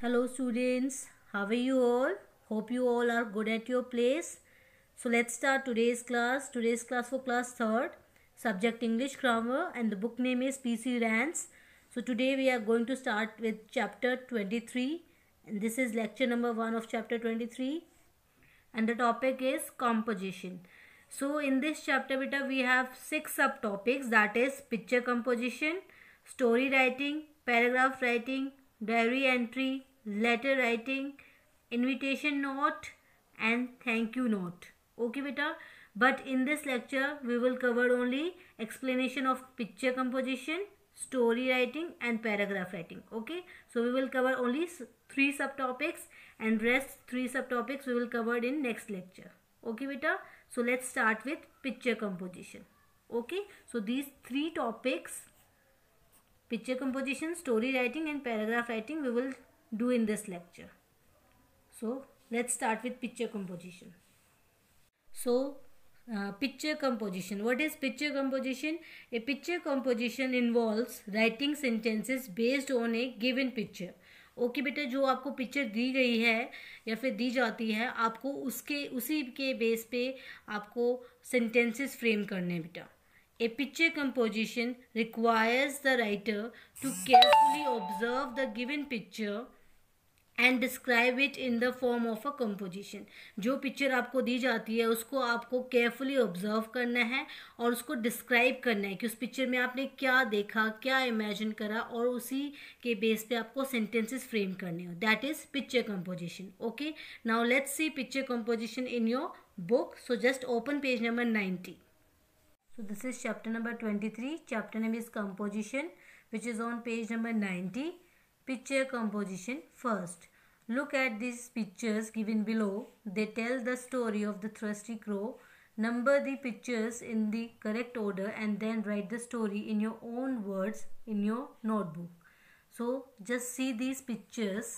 Hello students, how are you all? Hope you all are good at your place. So let's start today's class. Today's class for class 3rd, subject English grammar, and the book name is PC Rans. So today we are going to start with chapter 23, and this is lecture number 1 of chapter 23, and the topic is composition. So in this chapter beta we have 6 subtopics, that is picture composition, story writing, paragraph writing, diary entry, letter writing, invitation note and thank you note. Okay beta, but in this lecture we will cover only explanation of picture composition, story writing and paragraph writing. Okay, so we will cover only 3 subtopics and rest 3 subtopics we will cover in next lecture. Okay beta, so let's start with picture composition. Okay, so these 3 topics, picture composition, story writing and paragraph writing, we will do in this lecture. So let's start with picture composition. So picture composition. What is picture composition? A picture composition involves writing sentences based on a given picture. Okay बेटा, जो आपको picture दी गई है या फिर दी जाती है, आपको उसी के बेस पे आपको सेंटेंसेस फ्रेम करने हैं बेटा. A picture composition requires the writer to carefully observe the given picture and describe it in the form of a composition. जो पिक्चर आपको दी जाती है उसको आपको केयरफुली ऑब्जर्व करना है और उसको डिस्क्राइब करना है कि उस पिक्चर में आपने क्या देखा, क्या इमेजिन करा, और उसी के बेस पे आपको सेंटेंसेस फ्रेम करने हो. That is picture composition. Okay, now let's C picture composition in your book. So just open page number 90. So this is chapter number 23. Chapter name is composition, which is on page number 90. Picture composition. First, look at these pictures given below. They tell the story of the thirsty crow. Number the pictures in the correct order and then write the story in your own words in your notebook. So just see these pictures.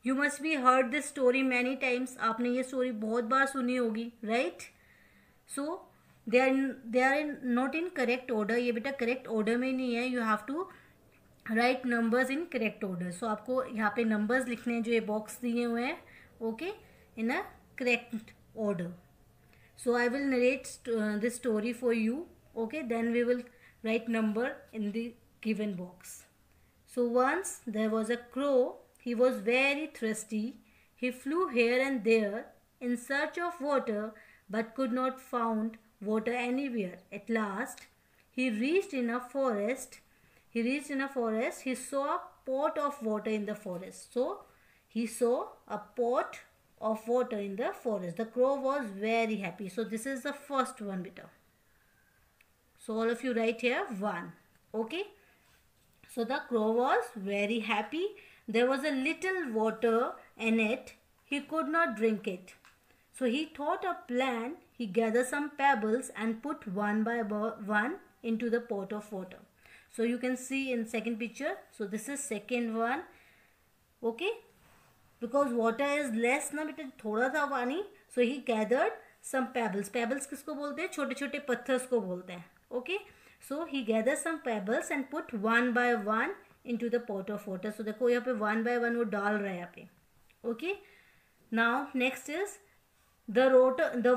You must be heard this story many times. आपने ये story बहुत बार सुनी होगी, right? So they are not in correct order. ये बेटा correct order में नहीं है. You have to write numbers in correct order. So आपको यहाँ पे नंबर्स लिखने हैं जो ये बॉक्स दिए हुए हैं, okay, in a correct order. So I will narrate this story for you. Okay, then we will write number in the given box. So once there was a crow. He was very thirsty. He flew here and there in search of water, but could not find water anywhere. At last, he reached in a forest. He saw a pot of water in the forest. So, he saw a pot of water in the forest. The crow was very happy. So, this is the first one, beta. So, all of you write here 1. Okay. So, the crow was very happy. There was a little water in it. He could not drink it. So he thought a plan. He gathered some pebbles and put one by one into the pot of water. So you can see in second picture. So this is second one. Okay. Because water is less ना बेटा, थोड़ा सा पानी. So he gathered some pebbles. Pebbles किसको बोलते हैं? छोटे छोटे पत्थर को बोलते हैं. Okay. So he gathered some pebbles and put one by one into the pot of water. So देखो यहाँ पे 1 by 1 वो डाल रहा है यहाँ पे. Okay. Now next is the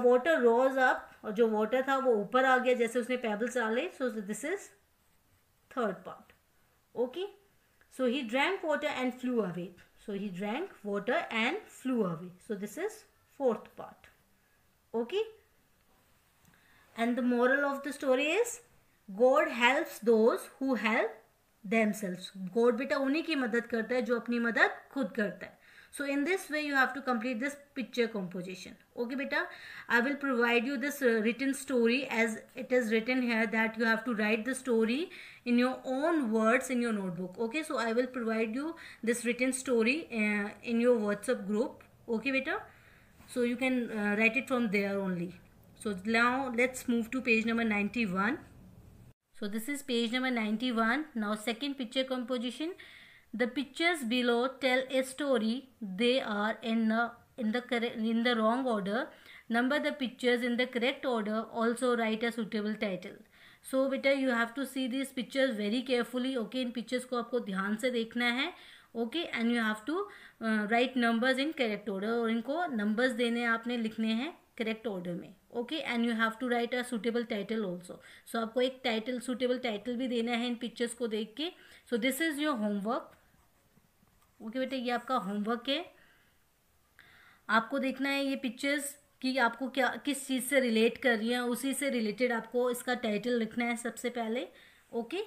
water rose up. और जो water था वो ऊपर आ गया जैसे उसने pebbles डाले. So this is third part. Okay. So he drank water and flew away. So he drank water and flew away. So this is fourth part. Okay. And the moral of the story is God helps those who help themselves. God बेटा उन्हीं की मदद करता है जो अपनी मदद खुद करता है. So in this way you have to complete this picture composition. Okay बेटा, I will provide you this written story as it is written here that you have to write the story in your own words in your notebook. Okay, so I will provide you this written story in your WhatsApp group. Okay बेटा, so you can write it from there only. So now let's move to page number 91. So this is page number 91. Now second picture composition. The pictures below tell a story. They are in the wrong order. Number the pictures in the correct order. Also write a suitable title. So बेटा you have to see this pictures very carefully. Okay, इन pictures को आपको ध्यान से देखना है. Okay, and you have to write numbers in correct order, और इनको नंबर्स देने आपने लिखने हैं करेक्ट ऑर्डर में. Okay, and you have to write a suitable title also. So आपको एक टाइटल, सुटेबल टाइटल भी देना है इन पिक्चर्स को देख के. सो this is your homework. Okay बेटा, ये आपका होमवर्क है. आपको देखना है ये पिक्चर्स कि आपको क्या, किस चीज़ से रिलेट कर रही हैं, उसी से रिलेटेड आपको इसका टाइटल लिखना है सबसे पहले. ओके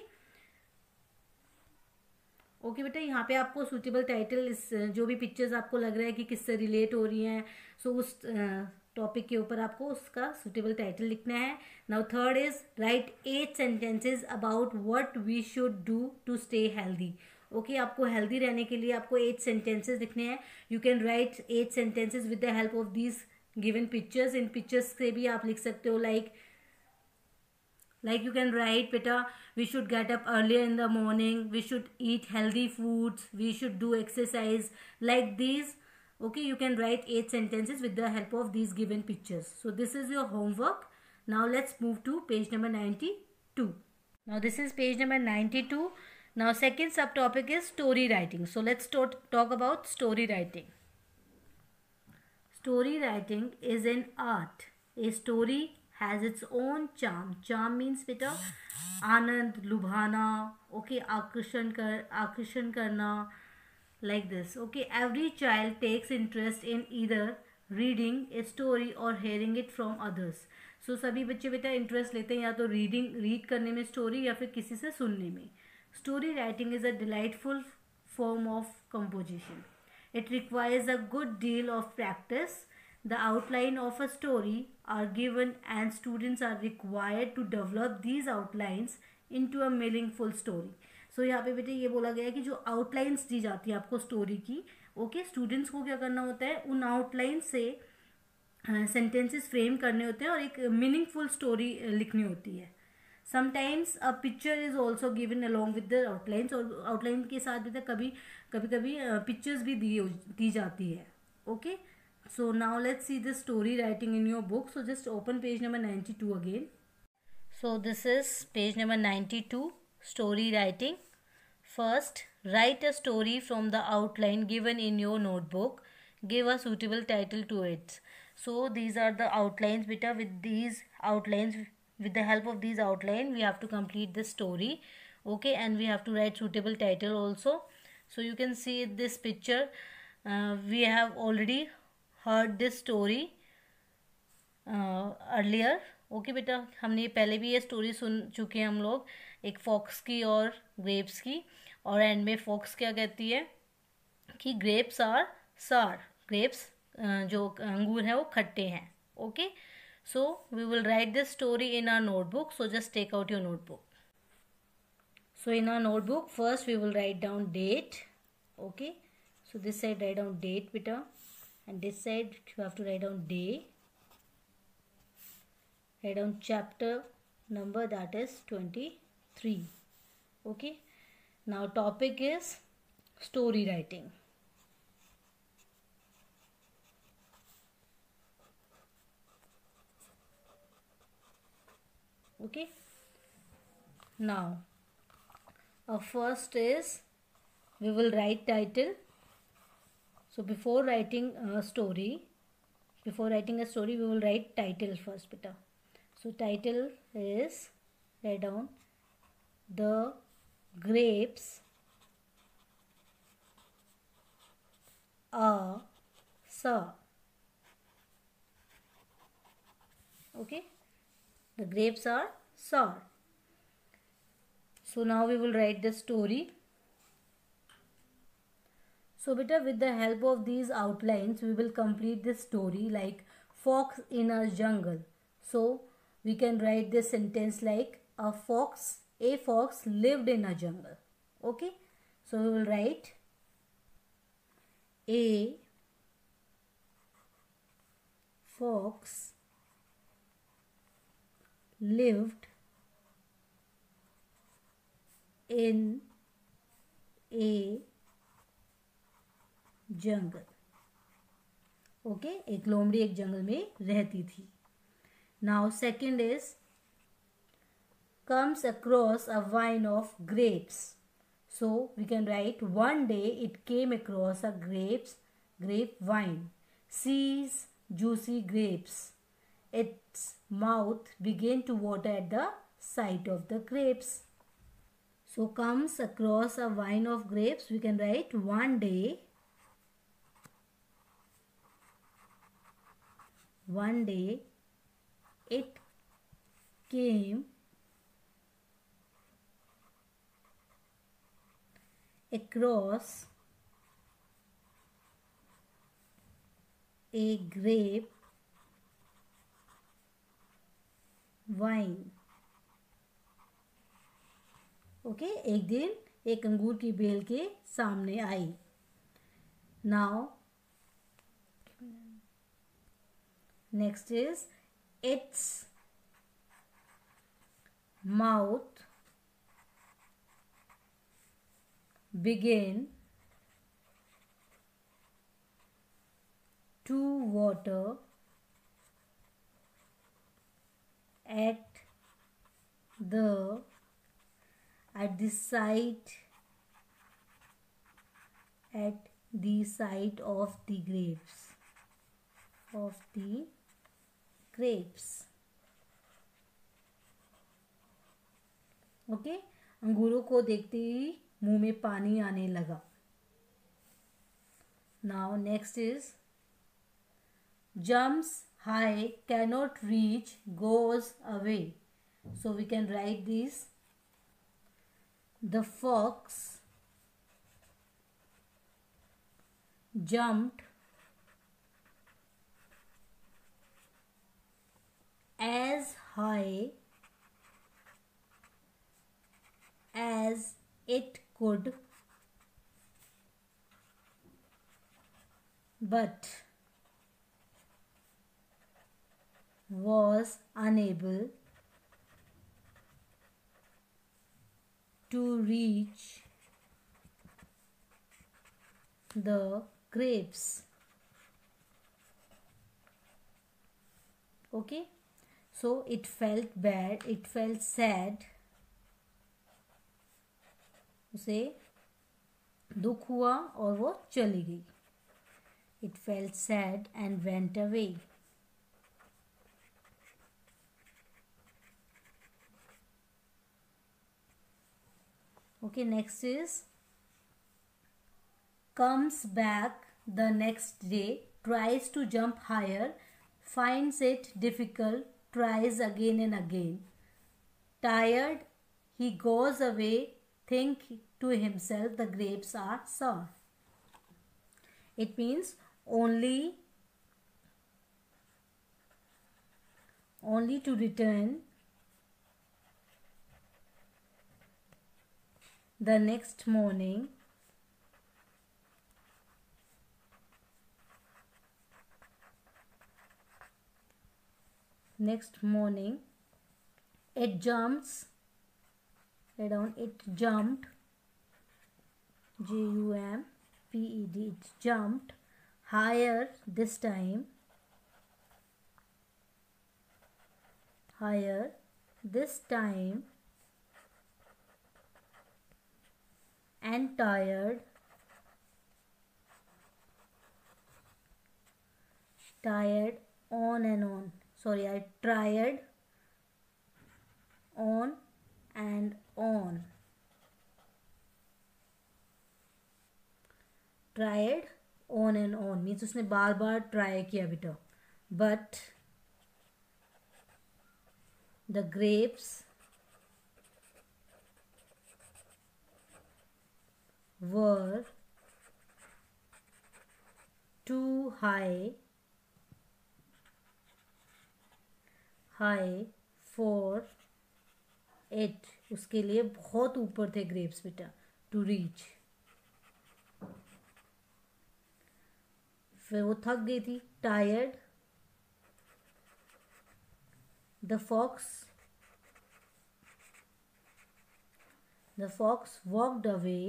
ओके बेटा, यहाँ पे आपको सूटेबल टाइटल, इस जो भी पिक्चर्स आपको लग रहा है कि किससे रिलेट हो रही हैं, सो उस टॉपिक के ऊपर आपको उसका सूटेबल टाइटल लिखना है. Now third is write 8 sentences about what we should do to stay healthy. Okay, आपको हेल्दी रहने के लिए आपको 8 सेंटेंसेज लिखने हैं. You can write 8 sentences with the help of these given pictures. इन पिक्चर्स से भी आप लिख सकते हो. like you can write beta, we should get up earlier in the morning, we should eat healthy foods, we should do exercise, like these. Okay, you can write 8 sentences with the help of these given pictures. So this is your homework. Now let's move to page number 92. Now this is page number 92. Now second subtopic is story writing. So let's talk about story writing. Story writing is an art. A story has its own charm. Charm means बेटा आनंद, लुभाना. Okay, आकर्षण करना, like this. Okay, every child takes interest in either reading a story or hearing it from others. So सभी बच्चे बेटा interest लेते हैं या तो रीड करने में स्टोरी, या फिर किसी से सुनने में. Story writing is a delightful form of composition. It requires a good deal of practice. The outline of a story are given and students are required to develop these outlines into a meaningful story. So यहाँ पे बेटे ये बोला गया है कि जो outlines दी जाती है आपको स्टोरी की, ओके, स्टूडेंट्स को क्या करना होता है, उन आउटलाइन से सेंटेंसेस फ्रेम करने होते हैं और एक मीनिंगफुल स्टोरी लिखनी होती है. Sometimes a picture is also given along with the outlines, और आउटलाइन के साथ भी कभी कभी पिक्चर्स भी दी जाती है. Okay, so now let's see the story writing in your book. So just open page number 92 again. So this is page number 92, story writing. First, write a story from the outline given in your notebook. Give a suitable title to it. So these are the outlines beta. With these outlines, with the help of these outline, we have to complete this story. Okay, and we have to write suitable title also. So you can see this picture. We have already heard this story earlier. Okay बेटा, हमने पहले भी ये story सुन चुके हैं हम लोग, एक फॉक्स की और ग्रेप्स की. और एंड में फॉक्स क्या कहती है कि ग्रेप्स आर सार. ग्रेप्स जो अंगूर है वो खट्टे हैं. Okay, so we will write this story in our notebook. So just take out your notebook. So in our notebook, first we will write down date. Okay, so this side write down date beta, and this side you have to write down day. Write down chapter number, that is 23. Okay, now topic is story writing. Okay, now first is we will write title. So before writing a story, we will write title first beta. So title is, write down The Grapes Are Sour. Okay, the grapes are sour. So now we will write the story. So beta, with the help of these outlines, we will complete this story like fox in a jungle. So we can write this sentence like a fox lived in a jungle. Okay, so we will write a fox lived in a jungle. Okay, एक लोमड़ी एक जंगल में रहती थी. Now second is comes across a vine of grapes. So we can write, one day it came across a grapevine, sees juicy grapes. Its mouth began to water at the sight of the grapes. So comes across a vine of grapes, we can write, one day it came across a grape vine. Okay एक दिन एक अंगूर की बेल के सामने आई. Now next is its mouth began to water at the sight of the grapes. Okay अंगूरों को देखते ही मुंह में पानी आने लगा. Now next is jumps high, cannot reach, goes away. So we can write this. The fox jumped as high as it could, but was unable to reach the grapes. Okay, so it felt bad, it felt sad. उसे दुख हुआ और वो चली गई. It felt sad and went away. Okay, next is comes back the next day, tries to jump higher, finds it difficult, tries again and again. Tired, he goes away, think to himself, the grapes are sour. It means only to return the next morning it jumped Jumped, it jumped higher this time, and tired on and on. Sorry, I tried on and on. Tried on and on means उसने बार बार try किया बेटा. But the grapes were too high for it. उसके लिए बहुत ऊपर थे grapes बेटा. To reach. फिर वो थक गई थी. Tired. The fox walked away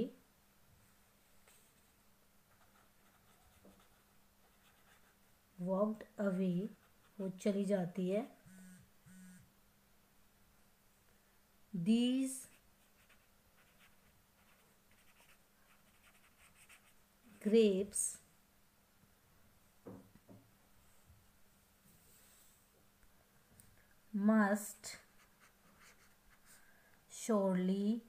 वो चली जाती है. these grapes must surely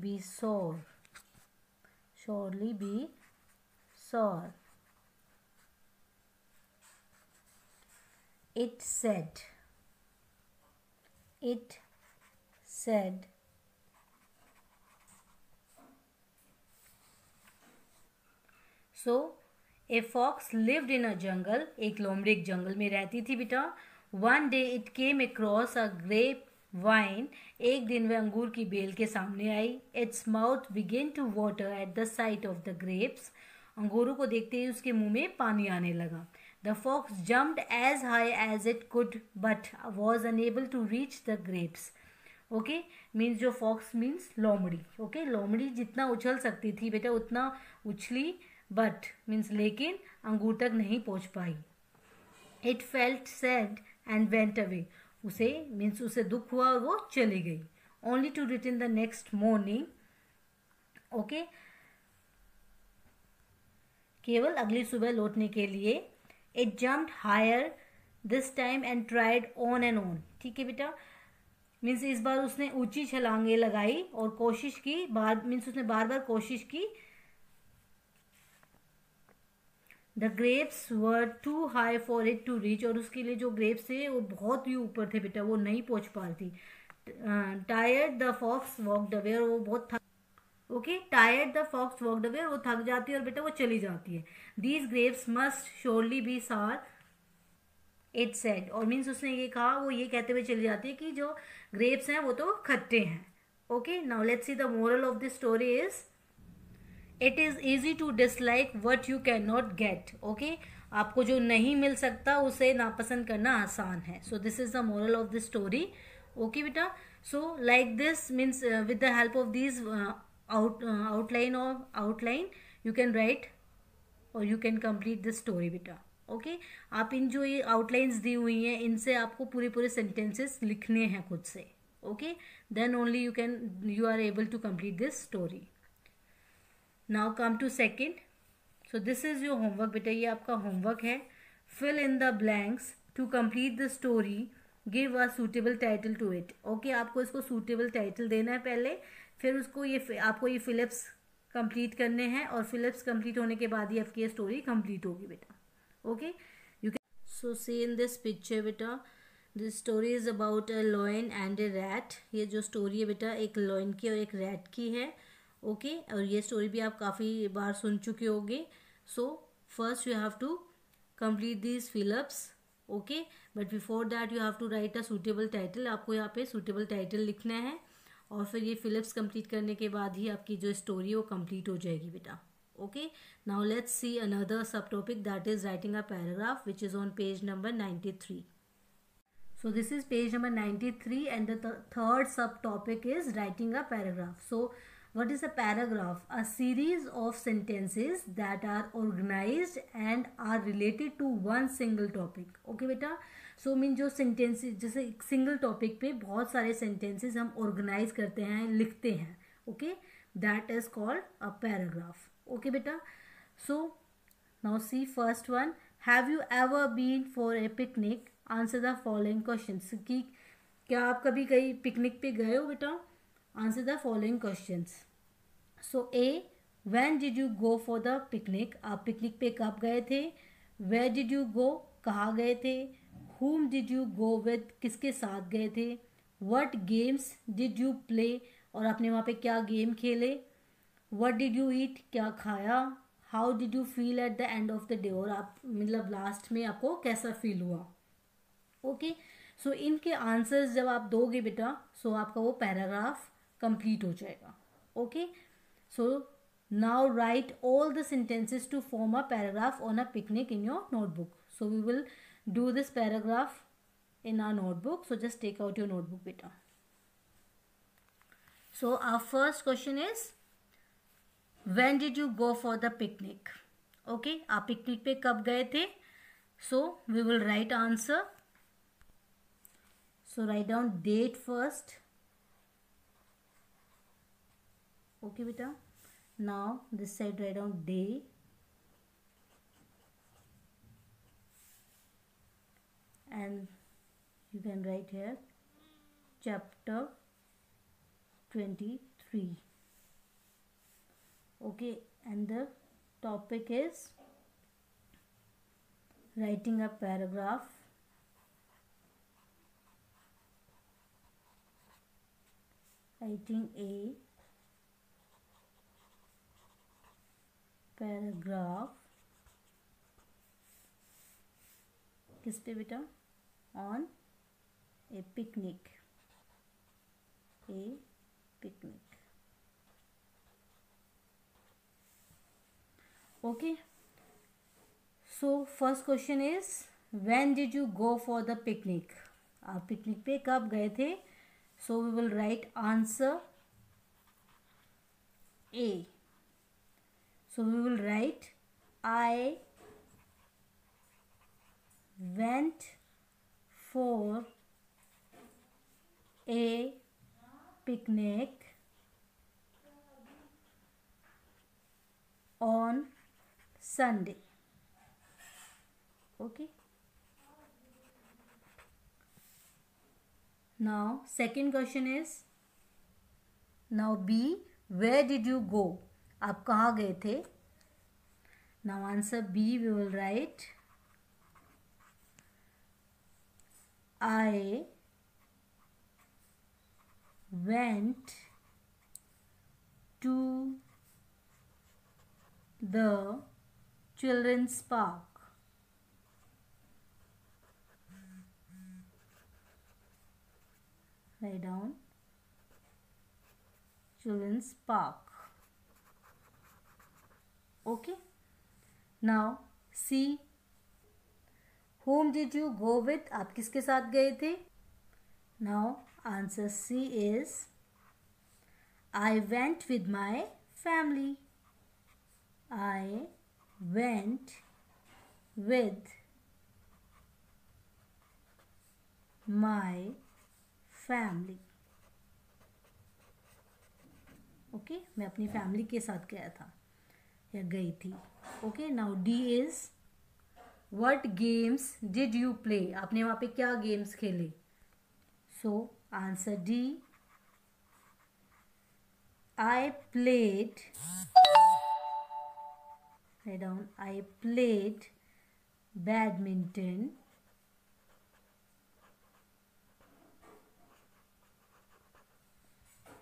be sour. Surely be sour. It said. It said. So, a fox lived in a jungle. एक लोमड़ी एक जंगल में रहती थी बेटा. One day it came across a grape vine. एक दिन वह अंगूर की बेल के सामने आई. Its mouth began to water at the sight of the grapes. अंगूरों को देखते ही उसके मुंह में पानी आने लगा. The fox jumped as high as it could but was unable to reach the grapes. Okay means जो फॉक्स मीन्स लोमड़ी. ओके लोमड़ी जितना उछल सकती थी बेटा उतना उछली बट मीन्स लेकिन अंगूर तक नहीं पहुंच पाई. It felt sad and went away. उसे मीन्स उसे दुख हुआ और वो चली गई. Only to return the next morning. Okay केवल अगली सुबह लौटने के लिए. It jumped higher this time and tried on and on. ठीक है बेटा मीन्स इस बार उसने ऊंची छलांगे लगाई और कोशिश की बार मीन्स उसने बार बार कोशिश की. The grapes were too high for it to reach. और उसके लिए जो ग्रेप्स थे वो बहुत ही ऊपर थे बेटा वो नहीं पहुंच पा रही. Tired the fox walked away. और वो बहुत okay tired the fox walked away. वो थक जाती है और बेटा वो चली जाती है. These grapes must surely be सार इट सेड. और मीन्स उसने ये कहा वो ये कहते हुए चली जाती है कि जो ग्रेप्स हैं वो तो खट्टे हैं. Okay now let's see the moral of this story is it is easy to dislike what you can not get. Okay आपको जो नहीं मिल सकता उसे नापसंद करना आसान है. So this is the moral of this story. Okay बेटा so like this means with the help of these outline you can write or you can complete this story बेटा. ओके आप इन जो ये आउटलाइंस दी हुई हैं इनसे आपको पूरे सेंटेंसेस लिखने हैं खुद से. Okay then only you are able to complete this story. Now come to second. So this is your homework बेटा. ये आपका होमवर्क है. Fill in the blanks to complete the story. Give a suitable title to it. Okay आपको इसको suitable title देना है पहले. फिर उसको आपको ये फिलिप्स कंप्लीट करने हैं और फिलिप्स कंप्लीट होने के बाद ही आपकी ये स्टोरी कंप्लीट होगी बेटा. Okay you can so see in this picture बेटा this story is about a lion and a rat. ये जो स्टोरी है बेटा एक लॉयन की और एक रैट की है. ओके और ये स्टोरी भी आप काफ़ी बार सुन चुके होंगे. So first you have to complete these fill ups. Okay but before that you have to write a suitable title. आपको यहाँ पे सूटेबल टाइटल लिखना है और फिर ये फिलिप्स कंप्लीट करने के बाद ही आपकी जो स्टोरी है वो कंप्लीट हो जाएगी बेटा. Okay now let's see another sub topic that is writing a paragraph which is on page number 93. So this is page number 93 and the third subtopic is writing a paragraph. So what is a paragraph? A series of sentences that are organized and are related to one single topic. Okay बेटा so mean जो sentences जैसे एक single topic पे बहुत सारे sentences हम organise करते हैं लिखते हैं. Okay that is called a paragraph. Okay बेटा so now see first one. Have you ever been for a picnic? Answer the following questions. कि क्या आप कभी कहीं पिकनिक पे गए हो बेटा? Answer the following questions. So A when did you go for the picnic? आप पिकनिक पे कब गए थे? Where did you go? कहाँ गए थे? whom did you go with? किसके साथ गए थे? what games did you play? और आपने वहाँ पे क्या गेम खेले? what did you eat? क्या खाया? how did you feel at the end of the day? और आप मतलब लास्ट में आपको कैसा फील हुआ? ओके सो इनके आंसर्स जब आप दोगे बेटा सो आपका वो पैराग्राफ कंप्लीट हो जाएगा. Okay so now write all the sentences to form a paragraph on a picnic in your notebook. So we will do this paragraph in our notebook. So just take out your notebook beta. So our first question is when did you go for the picnic? Okay आप picnic पे कब गए थे? So we will write answer. So write down date first. Okay beta. Now this side write down day. And you can write here chapter 23. Okay, and the topic is writing a paragraph. Writing a paragraph किस पे बेटा? On a picnic. A picnic. Okay. So first question is, when did you go for the picnic? आप picnic पे कब गए थे? So we will write answer A. So we will write I went for a picnic on Sunday. Okay. Now second question is, now B, where did you go? आप कहाँ गए थे? Now answer B we will write I went to the children's park. Write down children's park. Okay. Now C, whom did you go with? आप किसके साथ गए थे? Now answer C is I went with my family. I went with my family. Okay, मैं अपनी family के साथ गया था या गई थी. Okay, now D is what games did you play? आपने वहाँ पे क्या गेम्स खेले? So answer D, I played, write down, I played badminton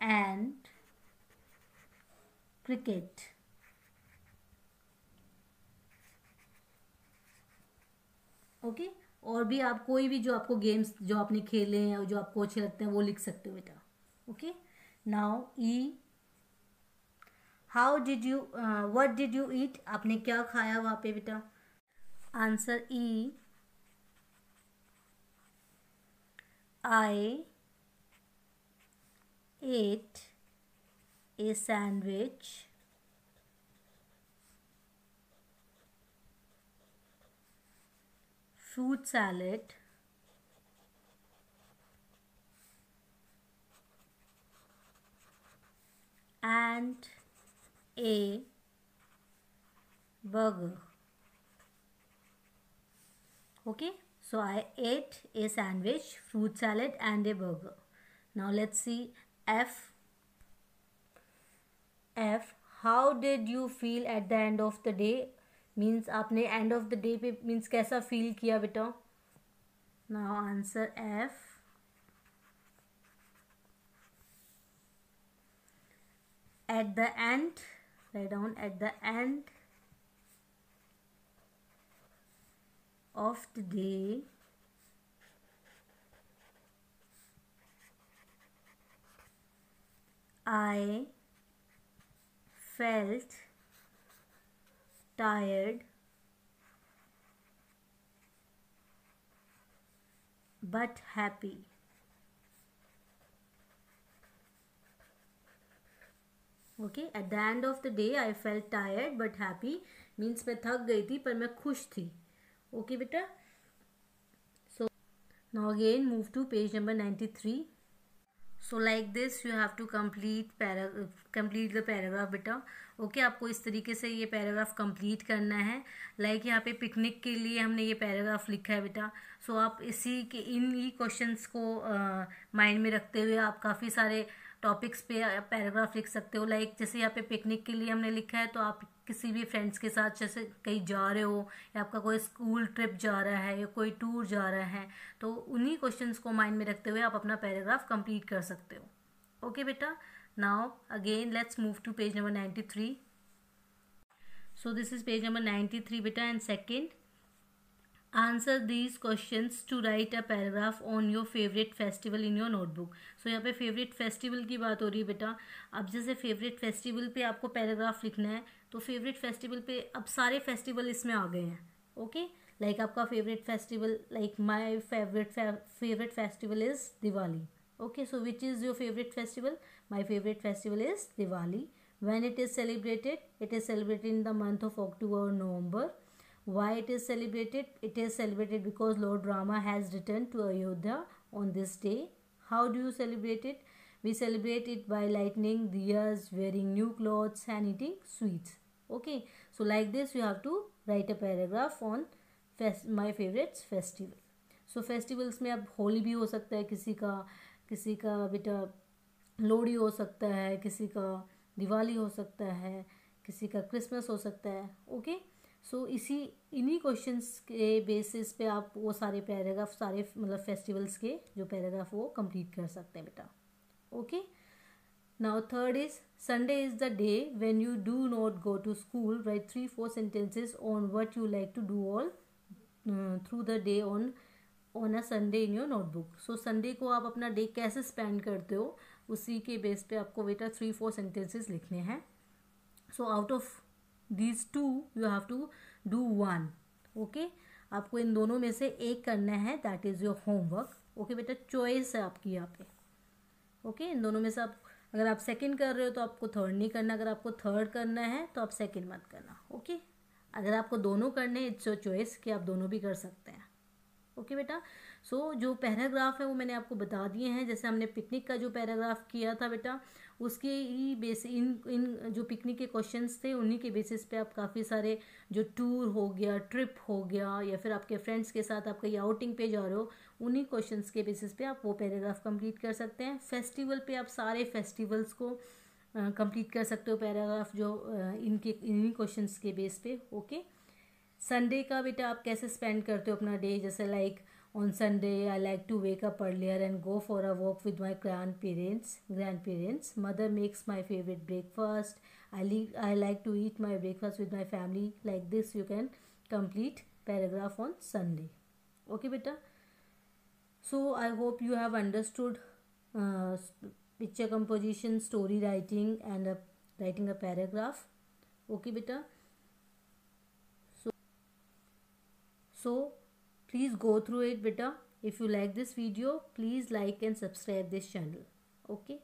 and cricket. Okay, और भी आप कोई भी जो आपको गेम्स जो आपने खेले हैं और जो आपको अच्छे लगते हैं वो लिख सकते हो बेटा. Okay. Now E, how did you what did you eat? आपने क्या खाया वहाँ पे बेटा? Answer E, I ate a sandwich fruit salad and a burger. Okay, so I ate a sandwich, fruit salad and a burger. Now let's see F. F, how did you feel at the end of the day? Means आपने end of the day पे means कैसा feel किया बेटा? Now answer F, at the end, write down, at the end of the day I felt tired but happy. Okay, at the end of the day I felt tired but happy means मैं थक गई थी पर मैं खुश थी. Okay बेटा. So Now again move to page number 93. So like this you have to complete the paragraph बेटा. ओके आपको इस तरीके से ये पैराग्राफ कंप्लीट करना है. लाइक यहाँ पे पिकनिक के लिए हमने ये पैराग्राफ लिखा है बेटा. सो आप इसी के इन ही क्वेश्चंस को माइंड में रखते हुए आप काफ़ी सारे टॉपिक्स पे पैराग्राफ लिख सकते हो. लाइक जैसे यहाँ पे पिकनिक के लिए हमने लिखा है, तो आप किसी भी फ्रेंड्स के साथ जैसे कहीं जा रहे हो या आपका कोई स्कूल ट्रिप जा रहा है या कोई टूर जा रहा है, तो उन्हीं क्वेश्चंस को माइंड में रखते हुए आप अपना पैराग्राफ कंप्लीट कर सकते हो. ओके बेटा. Now again let's move to page number 93. So this is page number 93 बेटा. And second, answer these questions to write a paragraph on your favourite festival in your notebook. So यहाँ पे favourite festival की बात हो रही है बेटा. अब जैसे फेवरेट फेस्टिवल पे आपको पैराग्राफ लिखना है, तो फेवरेट फेस्टिवल पे अब सारे फेस्टिवल इसमें आ गए हैं. ओके लाइक आपका favourite festival, like my favourite festival is Diwali. Okay so which is your favourite festival? My favourite festival is Diwali. When it is celebrated? It is celebrated in the month of October or November. Why it is celebrated? It is celebrated because Lord Rama has returned to Ayodhya on this day. How do you celebrate it? We celebrate it by lighting diyas, wearing new clothes and eating sweets. Okay, so like this you have to write a paragraph on my favorite festival. So festivals में अब होली भी हो सकता है किसी का बेटा लोहड़ी हो सकता है, किसी का दिवाली हो सकता है, किसी का क्रिसमस हो सकता है. ओके सो इन्हीं क्वेश्चंस के बेसिस पे आप वो सारे पैराग्राफ, सारे मतलब फेस्टिवल्स के जो पैराग्राफ वो कंप्लीट कर सकते हैं बेटा. Okay now third is, Sunday is the day when you do not go to school. Write 3-4 sentences on what you like to do all through the day on a Sunday in your notebook. So Sunday को आप अपना day कैसे spend करते हो, उसी के base पे आपको बेटा 3-4 सेंटेंसेस लिखने हैं. So out of these 2 you have to do 1. Okay आपको इन दोनों में से एक करना है, that is your homework. Okay बेटा चॉइस है आपकी यहाँ पे. ओके इन दोनों में से आप अगर आप सेकंड कर रहे हो तो आपको थर्ड नहीं करना. अगर आपको थर्ड करना है तो आप सेकंड मत करना. ओके अगर आपको दोनों करने हैं, इट्स योर चॉइस कि आप दोनों भी कर सकते हैं. ओके बेटा. सो जो पैराग्राफ है वो मैंने आपको बता दिए हैं. जैसे हमने पिकनिक का जो पैराग्राफ किया था बेटा, उसके ही बेस इन जो पिकनिक के क्वेश्चंस थे उन्हीं के बेसिस पे आप काफ़ी सारे जो टूर हो गया, ट्रिप हो गया, या फिर आपके फ्रेंड्स के साथ आप कहीं आउटिंग पे जा रहे हो, उन्हीं क्वेश्चंस के बेसिस पे आप वो पैराग्राफ कंप्लीट कर सकते हैं. फेस्टिवल पे आप सारे फेस्टिवल्स को कंप्लीट कर सकते हो पैराग्राफ जो इन्हीं क्वेश्चंस के बेस पे. ओके संडे का बेटा आप कैसे स्पेंड करते हो अपना डे, जैसे like on Sunday I like to wake up earlier and go for a walk with my grandparents. Mother makes my favorite breakfast. I like to eat my breakfast with my family. Like this you can complete paragraph on Sunday. Okay beta. So I hope you have understood picture composition, story writing and writing a paragraph. Okay beta. So please go through it beta. If you like this video, please like and subscribe this channel. Okay.